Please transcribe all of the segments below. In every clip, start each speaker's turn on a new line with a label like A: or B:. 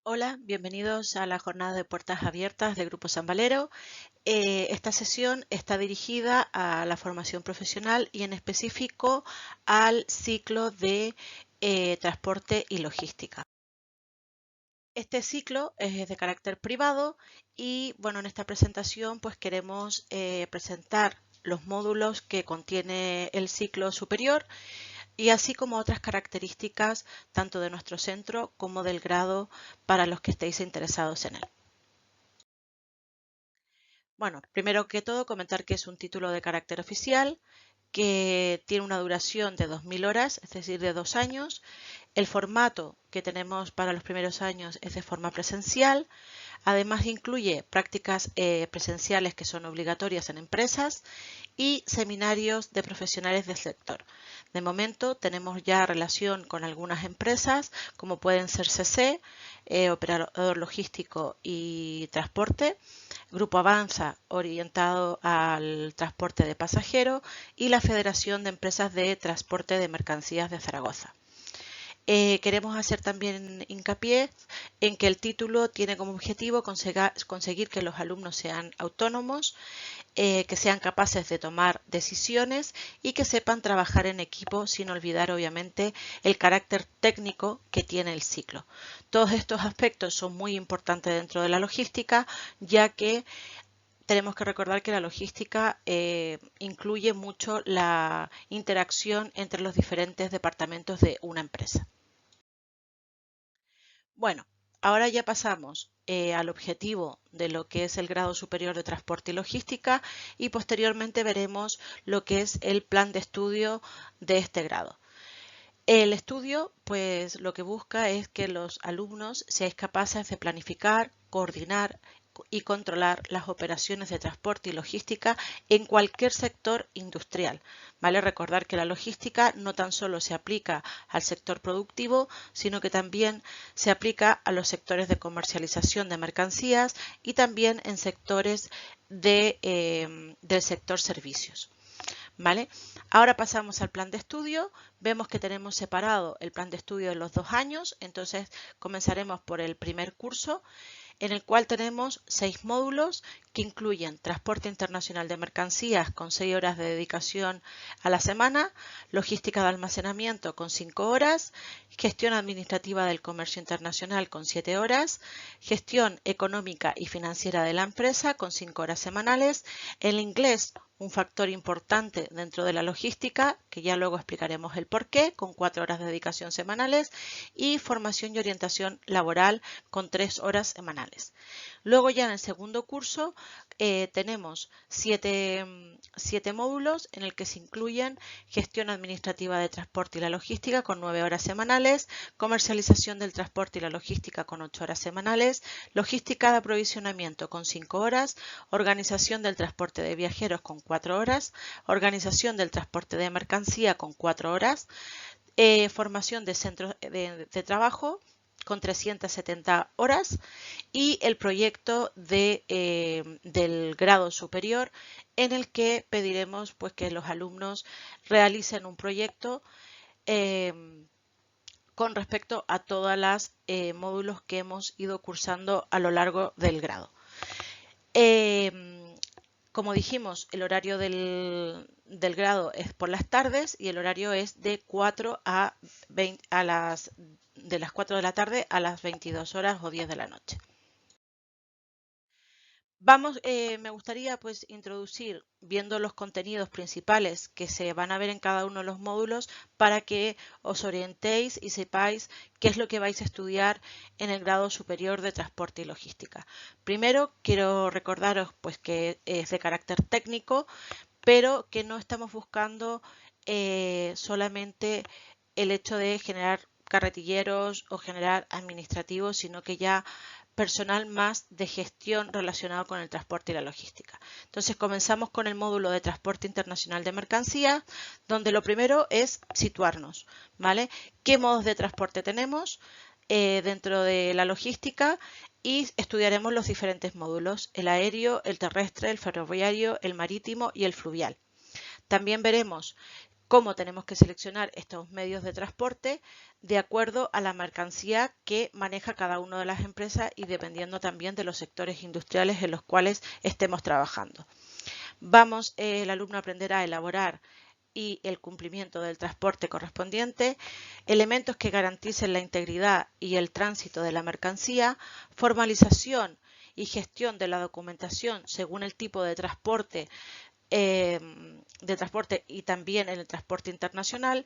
A: Hola, bienvenidos a la jornada de puertas abiertas de Grupo San Valero. Esta sesión está dirigida a la formación profesional y en específico al ciclo de transporte y logística. Este ciclo es de carácter privado y bueno, en esta presentación pues queremos presentar los módulos que contiene el ciclo superior y así como otras características tanto de nuestro centro como del grado para los que estéis interesados en él. Bueno, primero que todo comentar que es un título de carácter oficial, que tiene una duración de 2000 horas, es decir, de 2 años. El formato que tenemos para los primeros años es de forma presencial. Además incluye prácticas presenciales que son obligatorias en empresas y seminarios de profesionales del sector. De momento tenemos ya relación con algunas empresas como pueden ser CC, operador logístico y transporte, Grupo Avanza orientado al transporte de pasajeros y la Federación de Empresas de Transporte de Mercancías de Zaragoza. Queremos hacer también hincapié en que el título tiene como objetivo conseguir que los alumnos sean autónomos, que sean capaces de tomar decisiones y que sepan trabajar en equipo sin olvidar obviamente el carácter técnico que tiene el ciclo. Todos estos aspectos son muy importantes dentro de la logística, ya que tenemos que recordar que la logística incluye mucho la interacción entre los diferentes departamentos de una empresa. Bueno, ahora ya pasamos al objetivo de lo que es el grado superior de transporte y logística y posteriormente veremos lo que es el plan de estudio de este grado. El estudio, pues lo que busca es que los alumnos seáis capaces de planificar, coordinar y controlar las operaciones de transporte y logística en cualquier sector industrial. Vale recordar que la logística no tan solo se aplica al sector productivo, sino que también se aplica a los sectores de comercialización de mercancías y también en sectores del sector servicios. ¿Vale? Ahora pasamos al plan de estudio. Vemos que tenemos separado el plan de estudio de los 2 años. Entonces comenzaremos por el primer curso, en el cual tenemos 6 módulos que incluyen transporte internacional de mercancías con 6 horas de dedicación a la semana, logística de almacenamiento con 5 horas, gestión administrativa del comercio internacional con 7 horas, gestión económica y financiera de la empresa con 5 horas semanales, el inglés un factor importante dentro de la logística, que ya luego explicaremos el porqué, con 4 horas de dedicación semanales, y formación y orientación laboral con 3 horas semanales. Luego ya en el segundo curso tenemos 7 módulos en el que se incluyen gestión administrativa de transporte y la logística con 9 horas semanales, comercialización del transporte y la logística con 8 horas semanales, logística de aprovisionamiento con 5 horas, organización del transporte de viajeros con 4 horas, organización del transporte de mercancía con 4 horas, formación de centros de trabajo con 370 horas y el proyecto del grado superior en el que pediremos pues, que los alumnos realicen un proyecto con respecto a todos los módulos que hemos ido cursando a lo largo del grado. Como dijimos, el horario del grado es por las tardes y el horario es de 4 a 20, de las 4 de la tarde a las 22 horas o 10 de la noche. Me gustaría pues introducir, viendo los contenidos principales que se van a ver en cada uno de los módulos, para que os orientéis y sepáis qué es lo que vais a estudiar en el grado superior de transporte y logística. Primero, quiero recordaros pues que es de carácter técnico, pero que no estamos buscando solamente el hecho de generar carretilleros o generar administrativos, sino que ya personal más de gestión relacionado con el transporte y la logística. Entonces comenzamos con el módulo de transporte internacional de mercancías, donde lo primero es situarnos, ¿vale? ¿Qué modos de transporte tenemos dentro de la logística? Y estudiaremos los diferentes módulos, el aéreo, el terrestre, el ferroviario, el marítimo y el fluvial. También veremos cómo tenemos que seleccionar estos medios de transporte de acuerdo a la mercancía que maneja cada una de las empresas y dependiendo también de los sectores industriales en los cuales estemos trabajando. El alumno aprenderá a elaborar y el cumplimiento del transporte correspondiente, elementos que garanticen la integridad y el tránsito de la mercancía, formalización y gestión de la documentación según el tipo de transporte y también en el transporte internacional.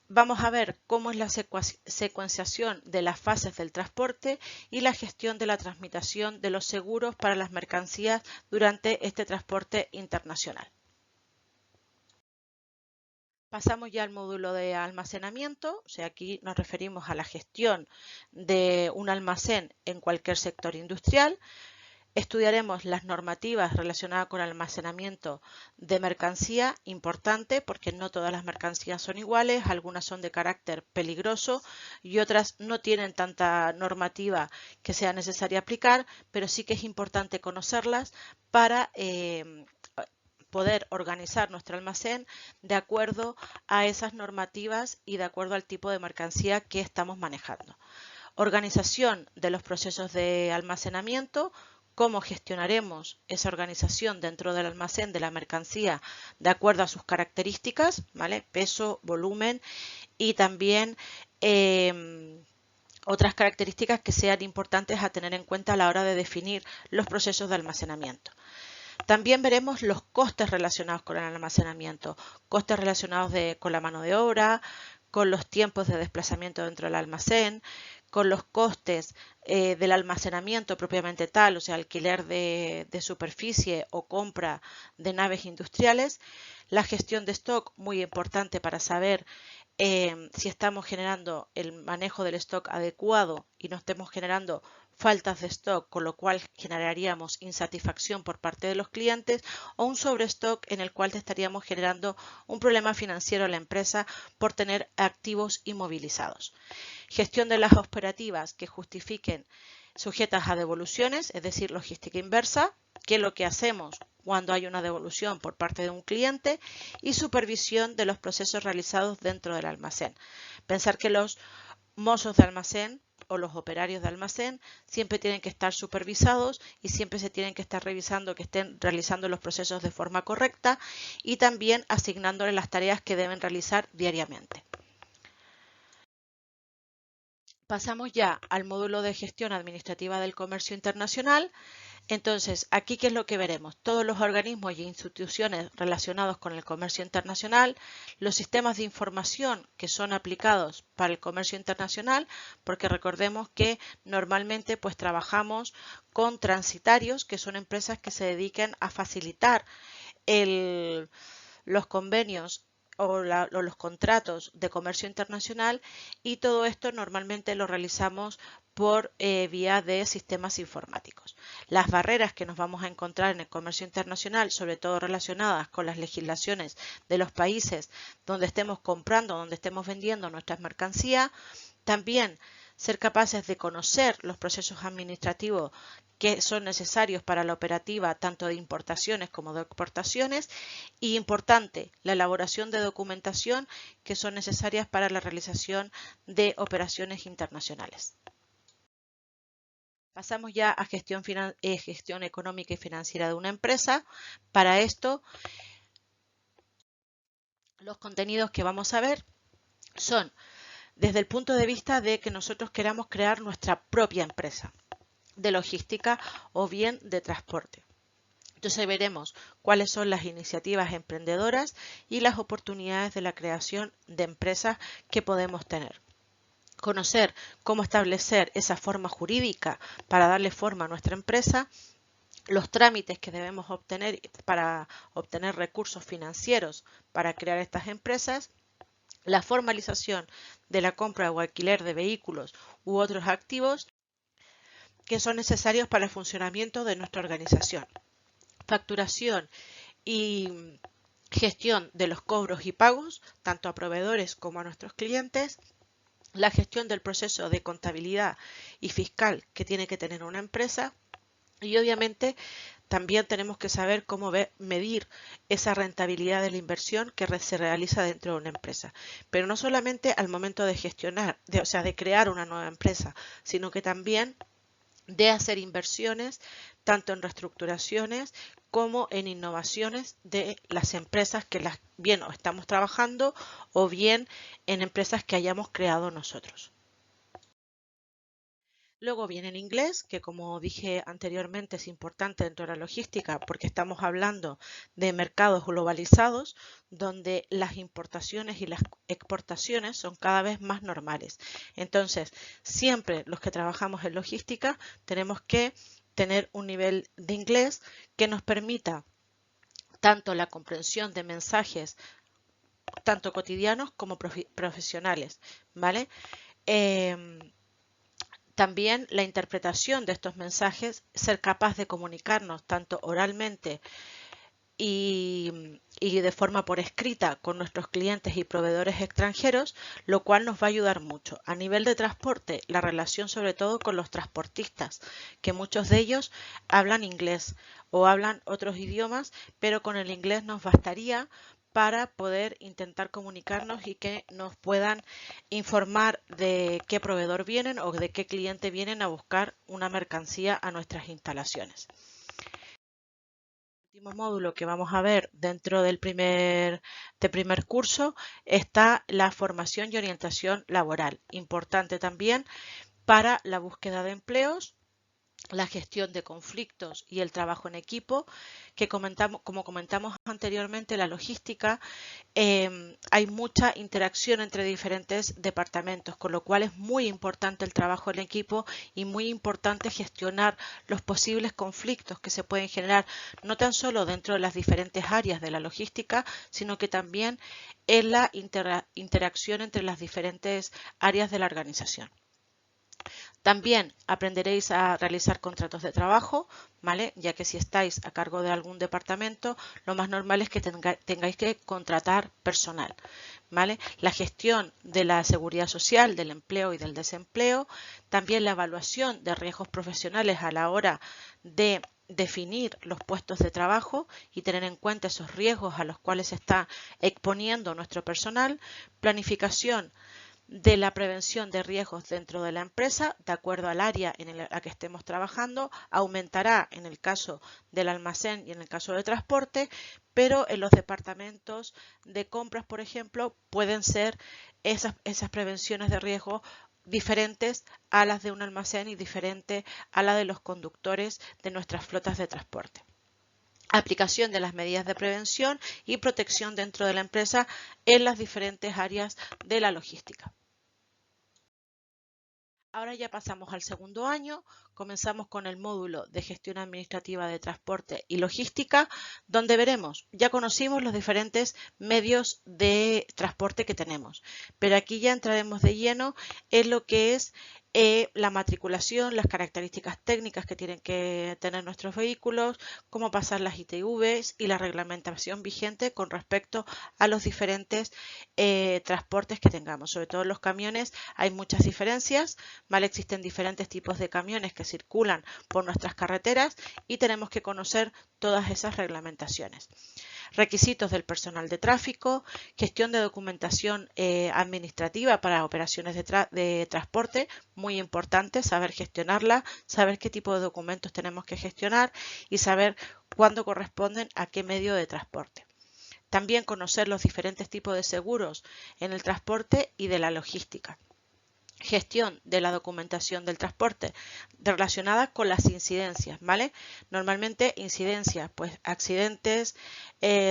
A: Vamos a ver cómo es la secuenciación de las fases del transporte y la gestión de la transmisión de los seguros para las mercancías durante este transporte internacional. Pasamos ya al módulo de almacenamiento, o sea, aquí nos referimos a la gestión de un almacén en cualquier sector industrial. Estudiaremos las normativas relacionadas con el almacenamiento de mercancía, importante porque no todas las mercancías son iguales, algunas son de carácter peligroso y otras no tienen tanta normativa que sea necesaria aplicar, pero sí que es importante conocerlas para poder organizar nuestro almacén de acuerdo a esas normativas y de acuerdo al tipo de mercancía que estamos manejando. Organización de los procesos de almacenamiento, cómo gestionaremos esa organización dentro del almacén de la mercancía de acuerdo a sus características, ¿vale? Peso, volumen y también otras características que sean importantes a tener en cuenta a la hora de definir los procesos de almacenamiento. También veremos los costes relacionados con el almacenamiento, costes relacionados con la mano de obra, con los tiempos de desplazamiento dentro del almacén, con los costes del almacenamiento propiamente tal, o sea, alquiler de superficie o compra de naves industriales, la gestión de stock, muy importante para saber si estamos generando el manejo del stock adecuado y no estemos generando faltas de stock, con lo cual generaríamos insatisfacción por parte de los clientes, o un sobrestock en el cual estaríamos generando un problema financiero a la empresa por tener activos inmovilizados. Gestión de las operativas que justifiquen sujetas a devoluciones, es decir, logística inversa, que es lo que hacemos cuando hay una devolución por parte de un cliente, y supervisión de los procesos realizados dentro del almacén. Pensar que los mozos de almacén o los operarios de almacén siempre tienen que estar supervisados y siempre se tienen que estar revisando que estén realizando los procesos de forma correcta y también asignándoles las tareas que deben realizar diariamente. Pasamos ya al módulo de gestión administrativa del comercio internacional. Entonces, aquí, ¿qué es lo que veremos? Todos los organismos y instituciones relacionados con el comercio internacional, los sistemas de información que son aplicados para el comercio internacional, porque recordemos que normalmente pues trabajamos con transitarios, que son empresas que se dediquen a facilitar los convenios o los contratos de comercio internacional, y todo esto normalmente lo realizamos por vía de sistemas informáticos. Las barreras que nos vamos a encontrar en el comercio internacional, sobre todo relacionadas con las legislaciones de los países donde estemos comprando, donde estemos vendiendo nuestras mercancías, también ser capaces de conocer los procesos administrativos que son necesarios para la operativa tanto de importaciones como de exportaciones, y importante, la elaboración de documentación que son necesarias para la realización de operaciones internacionales. Pasamos ya a gestión económica y financiera de una empresa. Para esto, los contenidos que vamos a ver son desde el punto de vista de que nosotros queramos crear nuestra propia empresa de logística o bien de transporte. Entonces veremos cuáles son las iniciativas emprendedoras y las oportunidades de la creación de empresas que podemos tener. Conocer cómo establecer esa forma jurídica para darle forma a nuestra empresa, los trámites que debemos obtener para obtener recursos financieros para crear estas empresas, la formalización de la compra o alquiler de vehículos u otros activos que son necesarios para el funcionamiento de nuestra organización. Facturación y gestión de los cobros y pagos, tanto a proveedores como a nuestros clientes. La gestión del proceso de contabilidad y fiscal que tiene que tener una empresa. Y obviamente también tenemos que saber cómo medir esa rentabilidad de la inversión que se realiza dentro de una empresa. Pero no solamente al momento de gestionar, o sea, de crear una nueva empresa, sino que también de hacer inversiones tanto en reestructuraciones como en innovaciones de las empresas que bien o estamos trabajando o bien en empresas que hayamos creado nosotros. Luego viene el inglés, que como dije anteriormente es importante dentro de la logística porque estamos hablando de mercados globalizados donde las importaciones y las exportaciones son cada vez más normales. Entonces, siempre los que trabajamos en logística tenemos que tener un nivel de inglés que nos permita tanto la comprensión de mensajes tanto cotidianos como profesionales, ¿vale? También la interpretación de estos mensajes, ser capaz de comunicarnos tanto oralmente y de forma por escrita con nuestros clientes y proveedores extranjeros, lo cual nos va a ayudar mucho. A nivel de transporte, la relación sobre todo con los transportistas, que muchos de ellos hablan inglés o hablan otros idiomas, pero con el inglés nos bastaría para poder intentar comunicarnos y que nos puedan informar de qué proveedor vienen o de qué cliente vienen a buscar una mercancía a nuestras instalaciones. El último módulo que vamos a ver dentro del primer curso está la formación y orientación laboral, importante también para la búsqueda de empleos, la gestión de conflictos y el trabajo en equipo, que como comentamos anteriormente, la logística, hay mucha interacción entre diferentes departamentos, con lo cual es muy importante el trabajo en equipo y muy importante gestionar los posibles conflictos que se pueden generar, no tan solo dentro de las diferentes áreas de la logística, sino que también en la interacción entre las diferentes áreas de la organización. También aprenderéis a realizar contratos de trabajo, ¿vale? Ya que si estáis a cargo de algún departamento, lo más normal es que tengáis que contratar personal, ¿vale? La gestión de la seguridad social, del empleo y del desempleo, también la evaluación de riesgos profesionales a la hora de definir los puestos de trabajo y tener en cuenta esos riesgos a los cuales se está exponiendo nuestro personal, planificación de la prevención de riesgos dentro de la empresa, de acuerdo al área en la que estemos trabajando, aumentará en el caso del almacén y en el caso de transporte, pero en los departamentos de compras, por ejemplo, pueden ser esas prevenciones de riesgo diferentes a las de un almacén y diferente a la de los conductores de nuestras flotas de transporte. Aplicación de las medidas de prevención y protección dentro de la empresa en las diferentes áreas de la logística. Ahora ya pasamos al segundo año, comenzamos con el módulo de gestión administrativa de transporte y logística, donde veremos, ya conocimos los diferentes medios de transporte que tenemos, pero aquí ya entraremos de lleno en lo que es la matriculación, las características técnicas que tienen que tener nuestros vehículos, cómo pasar las ITVs y la reglamentación vigente con respecto a los diferentes transportes que tengamos. Sobre todo en los camiones hay muchas diferencias, ¿vale? Existen diferentes tipos de camiones que circulan por nuestras carreteras y tenemos que conocer todas esas reglamentaciones. Requisitos del personal de tráfico, gestión de documentación administrativa para operaciones de transporte, muy importante saber gestionarla, saber qué tipo de documentos tenemos que gestionar y saber cuándo corresponden a qué medio de transporte. También conocer los diferentes tipos de seguros en el transporte y de la logística. Gestión de la documentación del transporte relacionada con las incidencias, ¿vale? Normalmente incidencias, pues accidentes,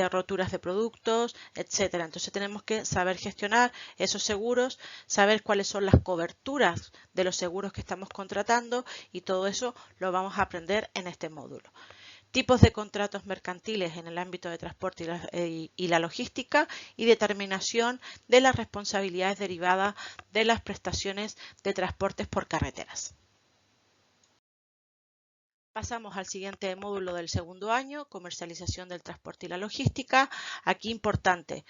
A: roturas de productos, etcétera. Entonces tenemos que saber gestionar esos seguros, saber cuáles son las coberturas de los seguros que estamos contratando y todo eso lo vamos a aprender en este módulo. Tipos de contratos mercantiles en el ámbito de transporte y la logística y determinación de las responsabilidades derivadas de las prestaciones de transportes por carreteras. Pasamos al siguiente módulo del segundo año, comercialización del transporte y la logística. Aquí importante,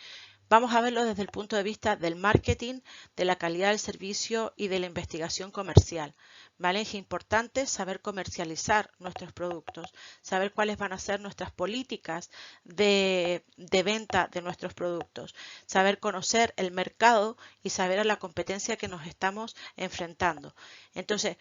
A: Vamos a verlo desde el punto de vista del marketing, de la calidad del servicio y de la investigación comercial. ¿Vale? Es importante saber comercializar nuestros productos, saber cuáles van a ser nuestras políticas de venta de nuestros productos, saber conocer el mercado y saber a la competencia que nos estamos enfrentando. Entonces,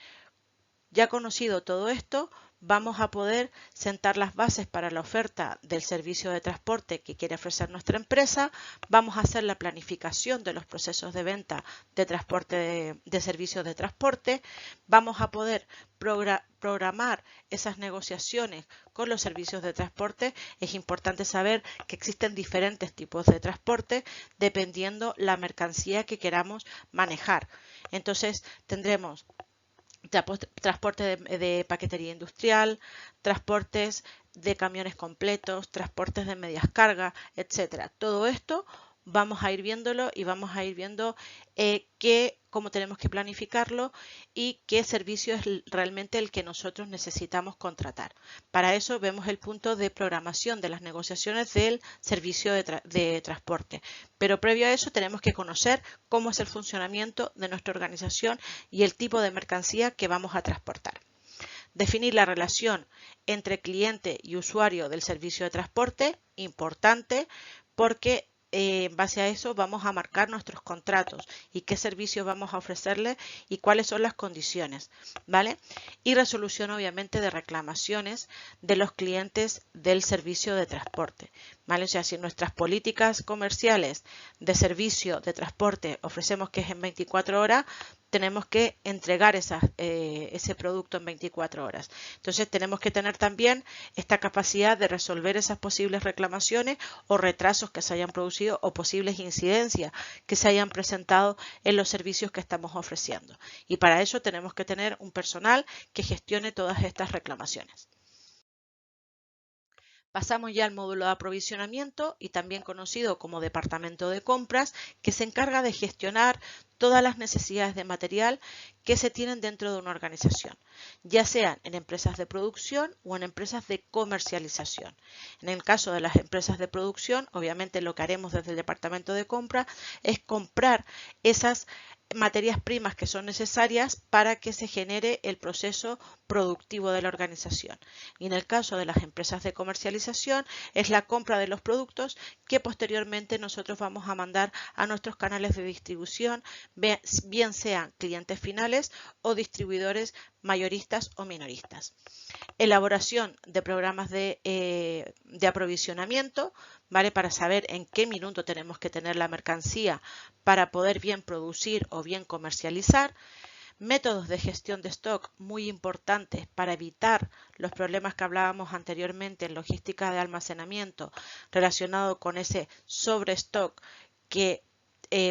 A: ya conocido todo esto, vamos a poder sentar las bases para la oferta del servicio de transporte que quiere ofrecer nuestra empresa, vamos a hacer la planificación de los procesos de venta de transporte de servicios de transporte, vamos a poder programar esas negociaciones con los servicios de transporte. Es importante saber que existen diferentes tipos de transporte dependiendo la mercancía que queramos manejar. Entonces tendremos transporte de paquetería industrial, transportes de camiones completos, transportes de medias cargas, etcétera. Todo esto vamos a ir viéndolo y vamos a ir viendo cómo tenemos que planificarlo y qué servicio es realmente el que nosotros necesitamos contratar. Para eso vemos el punto de programación de las negociaciones del servicio de transporte. Pero previo a eso tenemos que conocer cómo es el funcionamiento de nuestra organización y el tipo de mercancía que vamos a transportar. Definir la relación entre cliente y usuario del servicio de transporte, importante, porque en base a eso vamos a marcar nuestros contratos y qué servicios vamos a ofrecerle y cuáles son las condiciones, ¿vale? Y resolución obviamente de reclamaciones de los clientes del servicio de transporte, ¿vale? O sea, si nuestras políticas comerciales de servicio de transporte ofrecemos que es en 24 horas, tenemos que entregar ese producto en 24 horas. Entonces tenemos que tener también esta capacidad de resolver esas posibles reclamaciones o retrasos que se hayan producido o posibles incidencias que se hayan presentado en los servicios que estamos ofreciendo. Y para eso tenemos que tener un personal que gestione todas estas reclamaciones. Pasamos ya al módulo de aprovisionamiento y también conocido como departamento de compras, que se encarga de gestionar todas las necesidades de material que se tienen dentro de una organización, ya sean en empresas de producción o en empresas de comercialización. En el caso de las empresas de producción, obviamente lo que haremos desde el departamento de compras es comprar esas materias primas que son necesarias para que se genere el proceso productivo de la organización. Y en el caso de las empresas de comercialización es la compra de los productos que posteriormente nosotros vamos a mandar a nuestros canales de distribución, bien sean clientes finales o distribuidores mayoristas o minoristas. Elaboración de programas de aprovisionamiento, ¿vale? Para saber en qué minuto tenemos que tener la mercancía para poder bien producir o bien comercializar. Métodos de gestión de stock muy importantes para evitar los problemas que hablábamos anteriormente en logística de almacenamiento relacionado con ese sobrestock que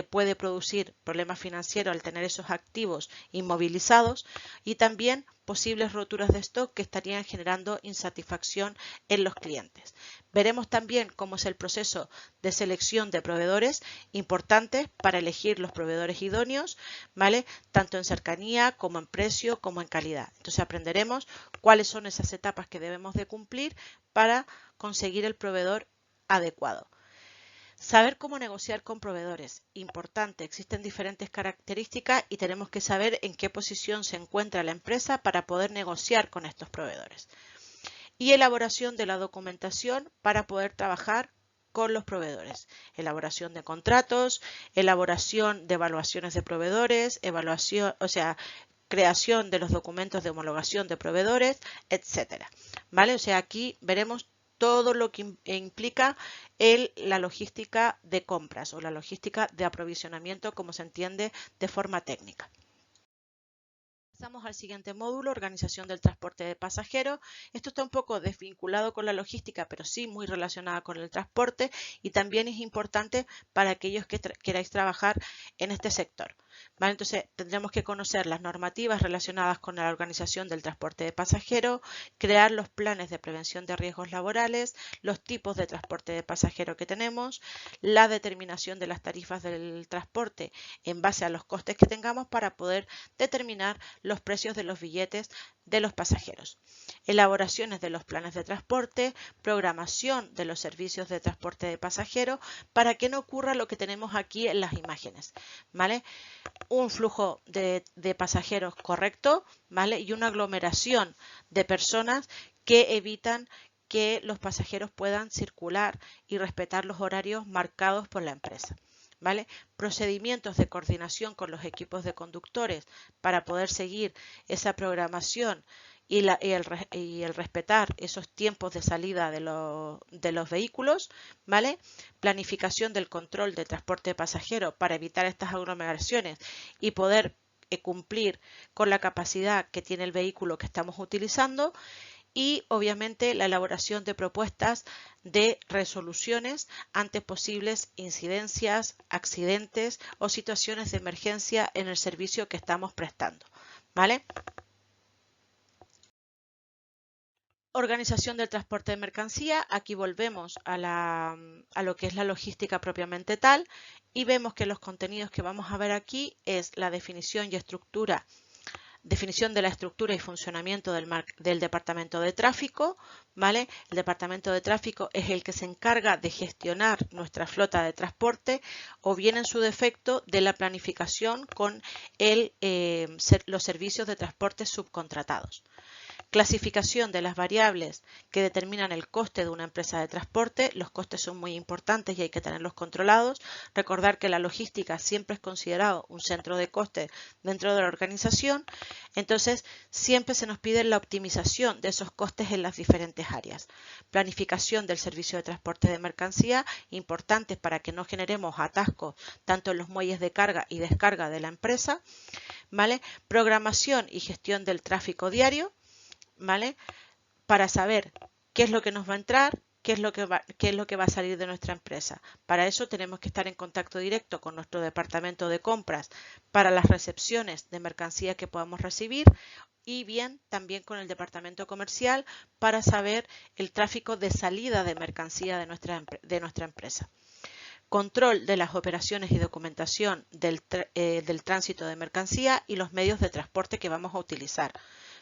A: puede producir problemas financieros al tener esos activos inmovilizados y también posibles roturas de stock que estarían generando insatisfacción en los clientes. Veremos también cómo es el proceso de selección de proveedores importantes para elegir los proveedores idóneos, ¿vale? Tanto en cercanía como en precio como en calidad. Entonces aprenderemos cuáles son esas etapas que debemos de cumplir para conseguir el proveedor adecuado. Saber cómo negociar con proveedores, importante, existen diferentes características y tenemos que saber en qué posición se encuentra la empresa para poder negociar con estos proveedores. Y elaboración de la documentación para poder trabajar con los proveedores. Elaboración de contratos, elaboración de evaluaciones de proveedores, creación de los documentos de homologación de proveedores, etcétera. ¿Vale? O sea, aquí veremos todo lo que implica la logística de compras o la logística de aprovisionamiento como se entiende de forma técnica. Pasamos al siguiente módulo, organización del transporte de pasajeros. Esto está un poco desvinculado con la logística, pero sí muy relacionada con el transporte y también es importante para aquellos que queráis trabajar en este sector. ¿Vale? Entonces tendremos que conocer las normativas relacionadas con la organización del transporte de pasajeros, crear los planes de prevención de riesgos laborales, los tipos de transporte de pasajeros que tenemos, la determinación de las tarifas del transporte en base a los costes que tengamos para poder determinar los precios de los billetes de los pasajeros, elaboraciones de los planes de transporte, programación de los servicios de transporte de pasajeros para que no ocurra lo que tenemos aquí en las imágenes, ¿vale? Un flujo de pasajeros correcto, ¿vale? Y una aglomeración de personas que evitan que los pasajeros puedan circular y respetar los horarios marcados por la empresa. ¿Vale? Procedimientos de coordinación con los equipos de conductores para poder seguir esa programación y el respetar esos tiempos de salida de los vehículos, ¿vale? Planificación del control de transporte de pasajeros para evitar estas aglomeraciones y poder cumplir con la capacidad que tiene el vehículo que estamos utilizando. Y obviamente la elaboración de propuestas de resoluciones ante posibles incidencias, accidentes o situaciones de emergencia en el servicio que estamos prestando, ¿vale? Organización del transporte de mercancía. Aquí volvemos a lo que es la logística propiamente tal y vemos que los contenidos que vamos a ver aquí es la definición y estructura. Definición de la estructura y funcionamiento del departamento de tráfico, ¿vale? El departamento de tráfico es el que se encarga de gestionar nuestra flota de transporte o bien en su defecto de la planificación con los servicios de transporte subcontratados. Clasificación de las variables que determinan el coste de una empresa de transporte. Los costes son muy importantes y hay que tenerlos controlados. Recordar que la logística siempre es considerado un centro de costes dentro de la organización. Entonces, siempre se nos pide la optimización de esos costes en las diferentes áreas. Planificación del servicio de transporte de mercancía, importantes para que no generemos atascos tanto en los muelles de carga y descarga de la empresa. ¿Vale? Programación y gestión del tráfico diario. ¿Vale? Para saber qué es lo que nos va a entrar, qué es lo que va a salir de nuestra empresa. Para eso tenemos que estar en contacto directo con nuestro departamento de compras para las recepciones de mercancía que podamos recibir y bien también con el departamento comercial para saber el tráfico de salida de mercancía de nuestra empresa. Control de las operaciones y documentación del tránsito de mercancía y los medios de transporte que vamos a utilizar,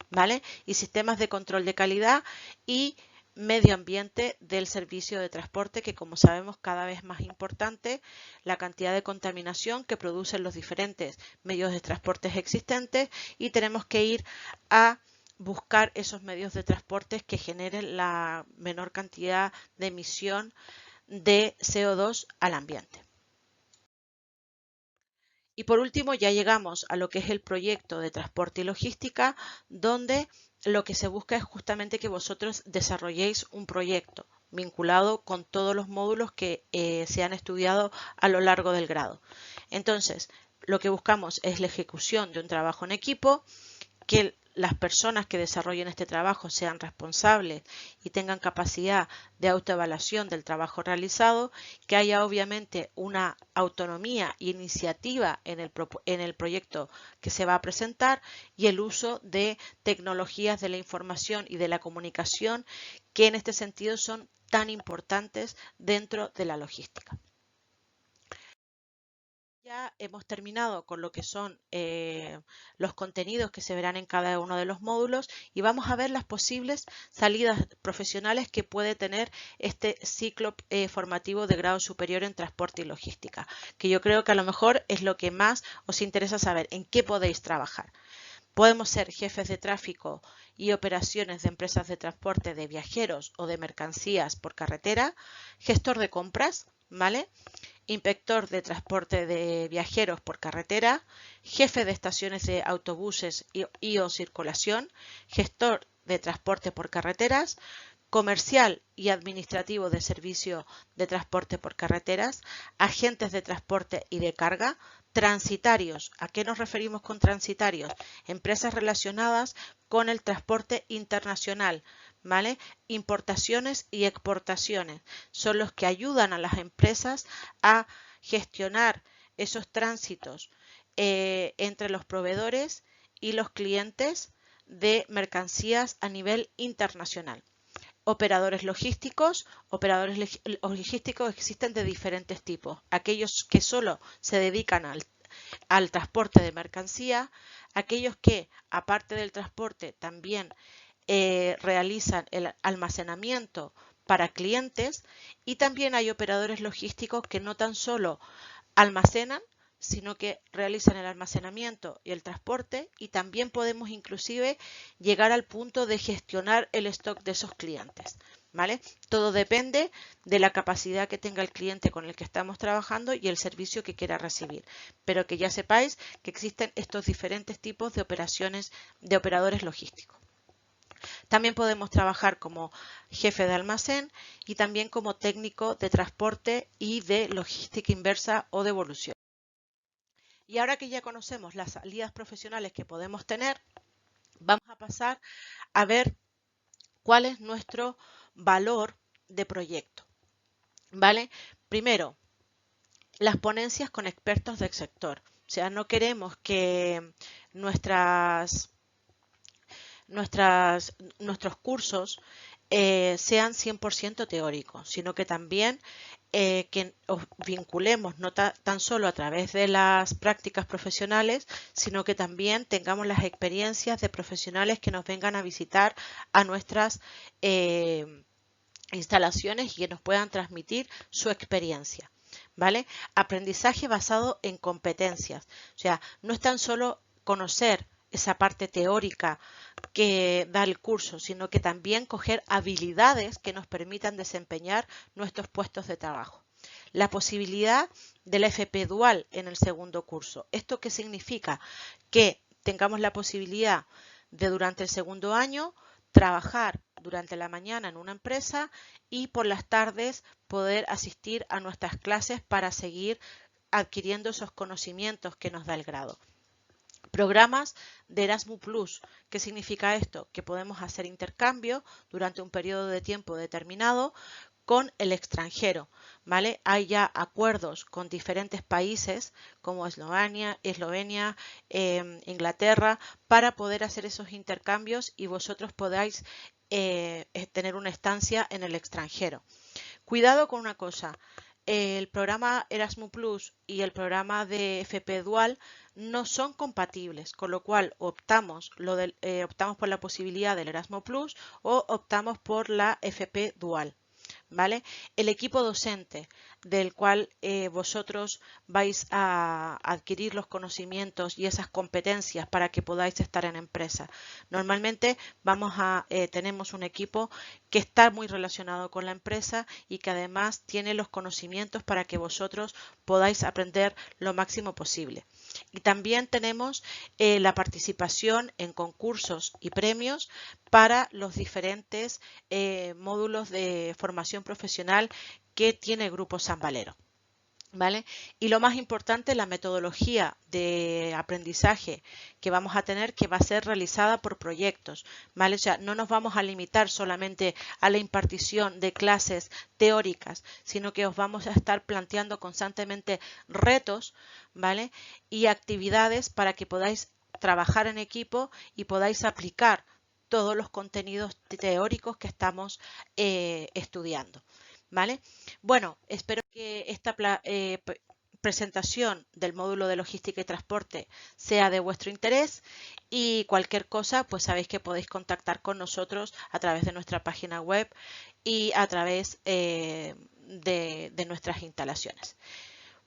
A: ¿vale? Y sistemas de control de calidad y medio ambiente del servicio de transporte, que como sabemos cada vez más importante la cantidad de contaminación que producen los diferentes medios de transporte existentes y tenemos que ir a buscar esos medios de transporte que generen la menor cantidad de emisión de CO2 al ambiente. Y por último ya llegamos a lo que es el proyecto de transporte y logística, donde lo que se busca es justamente que vosotros desarrolléis un proyecto vinculado con todos los módulos que se han estudiado a lo largo del grado. Entonces, lo que buscamos es la ejecución de un trabajo en equipo, que las personas que desarrollen este trabajo sean responsables y tengan capacidad de autoevaluación del trabajo realizado, que haya obviamente una autonomía e iniciativa en el proyecto que se va a presentar y el uso de tecnologías de la información y de la comunicación que en este sentido son tan importantes dentro de la logística. Ya hemos terminado con lo que son los contenidos que se verán en cada uno de los módulos y vamos a ver las posibles salidas profesionales que puede tener este ciclo formativo de grado superior en transporte y logística, que yo creo que a lo mejor es lo que más os interesa saber, en qué podéis trabajar. Podemos ser jefes de tráfico y operaciones de empresas de transporte de viajeros o de mercancías por carretera, gestor de compras, ¿vale? Inspector de transporte de viajeros por carretera, jefe de estaciones de autobuses y o circulación, gestor de transporte por carreteras, comercial y administrativo de servicio de transporte por carreteras, agentes de transporte y de carga, transitarios. ¿A qué nos referimos con transitarios? Empresas relacionadas con el transporte internacional, ¿vale? Importaciones y exportaciones son los que ayudan a las empresas a gestionar esos tránsitos entre los proveedores y los clientes de mercancías a nivel internacional. Operadores logísticos existen de diferentes tipos. Aquellos que solo se dedican al transporte de mercancía, aquellos que aparte del transporte también realizan el almacenamiento para clientes, y también hay operadores logísticos que no tan solo almacenan, sino que realizan el almacenamiento y el transporte, y también podemos inclusive llegar al punto de gestionar el stock de esos clientes, ¿vale? Todo depende de la capacidad que tenga el cliente con el que estamos trabajando y el servicio que quiera recibir, pero que ya sepáis que existen estos diferentes tipos de operaciones de operadores logísticos. También podemos trabajar como jefe de almacén y también como técnico de transporte y de logística inversa o devolución. Y ahora que ya conocemos las salidas profesionales que podemos tener, vamos a pasar a ver cuál es nuestro valor de proyecto. ¿Vale? Primero, las ponencias con expertos del sector. O sea, no queremos que nuestros cursos sean 100% teóricos, sino que también que os vinculemos no tan solo a través de las prácticas profesionales, sino que también tengamos las experiencias de profesionales que nos vengan a visitar a nuestras instalaciones y que nos puedan transmitir su experiencia. ¿Vale? Aprendizaje basado en competencias. O sea, no es tan solo conocer esa parte teórica que da el curso, sino que también coger habilidades que nos permitan desempeñar nuestros puestos de trabajo. La posibilidad del FP dual en el segundo curso. ¿Esto qué significa? Que tengamos la posibilidad de durante el segundo año trabajar durante la mañana en una empresa y por las tardes poder asistir a nuestras clases para seguir adquiriendo esos conocimientos que nos da el grado. Programas de Erasmus+. ¿Qué significa esto? Que podemos hacer intercambio durante un periodo de tiempo determinado con el extranjero, ¿vale? Hay ya acuerdos con diferentes países como Eslovenia, Inglaterra, para poder hacer esos intercambios y vosotros podáis tener una estancia en el extranjero. Cuidado con una cosa, el programa Erasmus+ y el programa de FP Dual no son compatibles, con lo cual optamos por la posibilidad del Erasmus+ o optamos por la FP Dual. ¿Vale? El equipo docente del cual vosotros vais a adquirir los conocimientos y esas competencias para que podáis estar en empresa. Normalmente tenemos un equipo que está muy relacionado con la empresa y que además tiene los conocimientos para que vosotros podáis aprender lo máximo posible. Y también tenemos la participación en concursos y premios para los diferentes módulos de formación profesional que tiene Grupo San Valero. ¿Vale? Y lo más importante, la metodología de aprendizaje que vamos a tener, que va a ser realizada por proyectos, ¿vale? O sea, no nos vamos a limitar solamente a la impartición de clases teóricas, sino que os vamos a estar planteando constantemente retos, ¿vale? Y actividades para que podáis trabajar en equipo y podáis aplicar todos los contenidos teóricos que estamos estudiando. ¿Vale? Bueno, espero que esta presentación del módulo de logística y transporte sea de vuestro interés, y cualquier cosa, pues sabéis que podéis contactar con nosotros a través de nuestra página web y a través de nuestras instalaciones.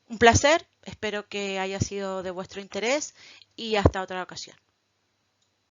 A: Un placer, espero que haya sido de vuestro interés y hasta otra ocasión.